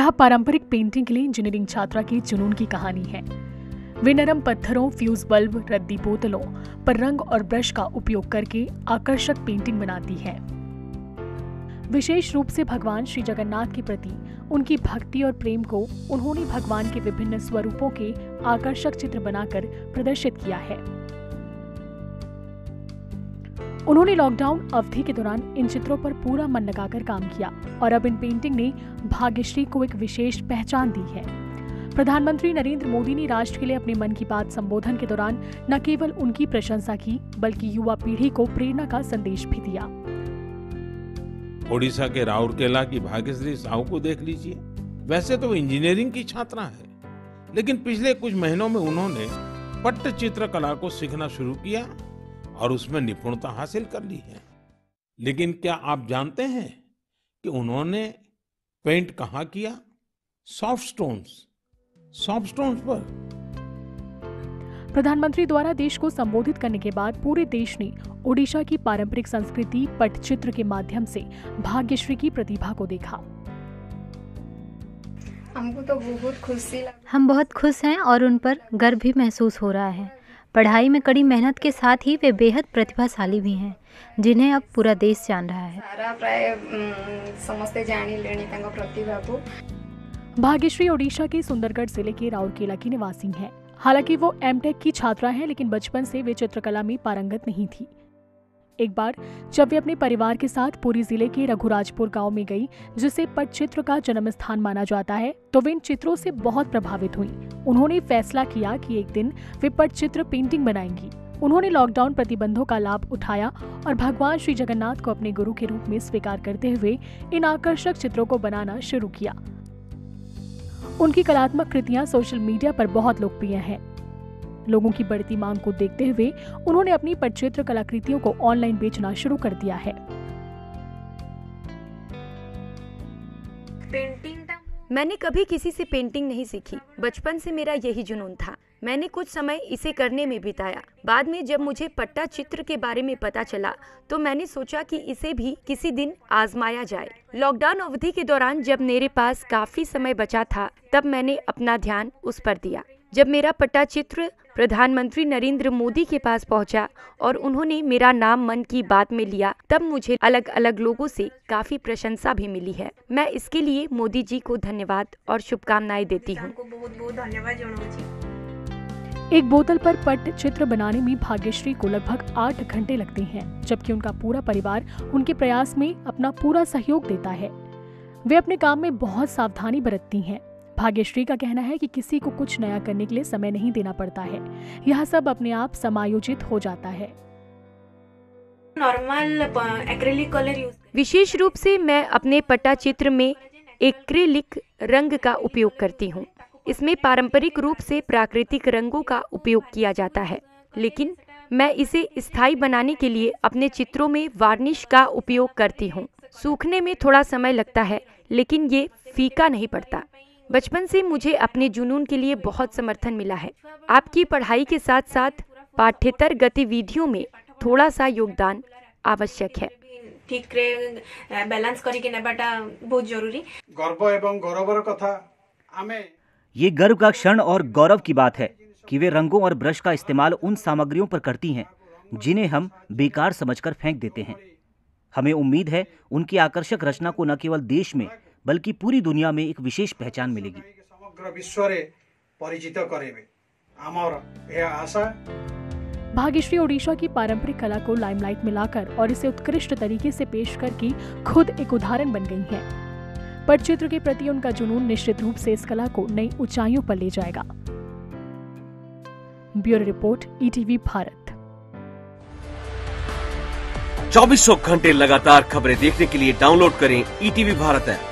यह पारंपरिक पेंटिंग के लिए इंजीनियरिंग छात्रा की जुनून की कहानी है। वे नरम पत्थरों, फ्यूज बल्ब, रद्दी बोतलों पर रंग और ब्रश का उपयोग करके आकर्षक पेंटिंग बनाती है। विशेष रूप से भगवान श्री जगन्नाथ के प्रति उनकी भक्ति और प्रेम को उन्होंने भगवान के विभिन्न स्वरूपों के आकर्षक चित्र बनाकर प्रदर्शित किया है। उन्होंने लॉकडाउन अवधि के दौरान इन चित्रों पर पूरा मन लगाकर काम किया और अब इन पेंटिंग ने भाग्यश्री को एक विशेष पहचान दी है। प्रधानमंत्री नरेंद्र मोदी ने राष्ट्र के लिए अपने मन की बात संबोधन के दौरान न केवल उनकी प्रशंसा की, बल्कि युवा पीढ़ी को प्रेरणा का संदेश भी दिया। ओडिशा के राउरकेला की भाग्यश्री साहू को देख लीजिए। वैसे तो इंजीनियरिंग की छात्रा है, लेकिन पिछले कुछ महीनों में उन्होंने पट्टचित्र कला को सीखना शुरू किया और उसमें निपुणता हासिल कर ली है। लेकिन क्या आप जानते हैं कि उन्होंने पेंट कहाँ किया? सॉफ्ट स्टोन्स पर। प्रधानमंत्री द्वारा देश को संबोधित करने के बाद पूरे देश ने ओडिशा की पारंपरिक संस्कृति पट्टचित्र के माध्यम से भाग्यश्री की प्रतिभा को देखा। हमको तो बहुत खुशी लगा। हम बहुत खुश हैं और उन पर गर्व भी महसूस हो रहा है। पढ़ाई में कड़ी मेहनत के साथ ही वे बेहद प्रतिभाशाली भी हैं, जिन्हें अब पूरा देश जान रहा है। सारा प्राय समस्ते जानी लेनी तंग प्रतिभा को। भाग्यश्री ओडिशा के सुंदरगढ़ जिले के राउरकेला की निवासी हैं। हालांकि वो एमटेक की छात्रा हैं, लेकिन बचपन से वे चित्रकला में पारंगत नहीं थी। एक बार जब वे अपने परिवार के साथ पुरी जिले के रघुराजपुर गांव में गई, जिसे पट्टचित्र का जन्म स्थान माना जाता है, तो वे इन चित्रों से बहुत प्रभावित हुई। उन्होंने फैसला किया कि एक दिन वे पट्टचित्र पेंटिंग बनाएंगी। उन्होंने लॉकडाउन प्रतिबंधों का लाभ उठाया और भगवान श्री जगन्नाथ को अपने गुरु के रूप में स्वीकार करते हुए इन आकर्षक चित्रों को बनाना शुरू किया। उनकी कलात्मक कृतियां सोशल मीडिया पर बहुत लोकप्रिय हैं। लोगों की बढ़ती मांग को देखते हुए उन्होंने अपनी पट्टचित्र कलाकृतियों को ऑनलाइन बेचना शुरू कर दिया है। मैंने कभी किसी से पेंटिंग नहीं सीखी। बचपन से मेरा यही जुनून था। मैंने कुछ समय इसे करने में बिताया। बाद में जब मुझे पट्टचित्र के बारे में पता चला तो मैंने सोचा कि इसे भी किसी दिन आजमाया जाए। लॉकडाउन अवधि के दौरान जब मेरे पास काफी समय बचा था, तब मैंने अपना ध्यान उस पर दिया। जब मेरा पट्टचित्र प्रधानमंत्री नरेंद्र मोदी के पास पहुंचा और उन्होंने मेरा नाम मन की बात में लिया, तब मुझे अलग अलग लोगों से काफी प्रशंसा भी मिली है। मैं इसके लिए मोदी जी को धन्यवाद और शुभकामनाएं देती हूँ। एक बोतल पर पट्टचित्र बनाने में भाग्यश्री को लगभग 8 घंटे लगते हैं, जबकि उनका पूरा परिवार उनके प्रयास में अपना पूरा सहयोग देता है। वे अपने काम में बहुत सावधानी बरतती हैं। भाग्यश्री का कहना है कि किसी को कुछ नया करने के लिए समय नहीं देना पड़ता है। यह सब अपने आप समायोजित हो जाता है। नॉर्मल एक्रिलिक कलर विशेष रूप से मैं अपने पट्टचित्र में एक्रिलिक रंग का उपयोग करती हूँ। इसमें पारंपरिक रूप से प्राकृतिक रंगों का उपयोग किया जाता है, लेकिन मैं इसे स्थायी बनाने के लिए अपने चित्रों में वार्निश का उपयोग करती हूँ। सूखने में थोड़ा समय लगता है, लेकिन ये फीका नहीं पड़ता। बचपन से मुझे अपने जुनून के लिए बहुत समर्थन मिला है। आपकी पढ़ाई के साथ साथ पाठ्येतर गतिविधियों में थोड़ा सा योगदान आवश्यक है। ठीक रे बैलेंस करके नेबाटा बहुत जरूरी। गर्व एवं गौरवर कथा हमें ये गर्व का क्षण और गौरव की बात है कि वे रंगों और ब्रश का इस्तेमाल उन सामग्रियों पर करती हैं जिन्हें हम बेकार समझकर फेंक देते हैं। हमें उम्मीद है उनकी आकर्षक रचना को न केवल देश में बल्कि पूरी दुनिया में एक विशेष पहचान मिलेगी। समग्र विश्व रे परिचित करेबे आमर यह आशा। भाग्यश्री ओडिशा की पारंपरिक कला को लाइमलाइट में लाकर और इसे उत्कृष्ट तरीके से पेश करके खुद एक उदाहरण बन गई हैं। पट्टचित्र के प्रति उनका जुनून निश्चित रूप से इस कला को नई ऊंचाइयों पर ले जाएगा। Bureau report, ETV Bharat. 24 घंटे लगातार खबरें देखने के लिए डाउनलोड करें ईटीवी भारत ऐप।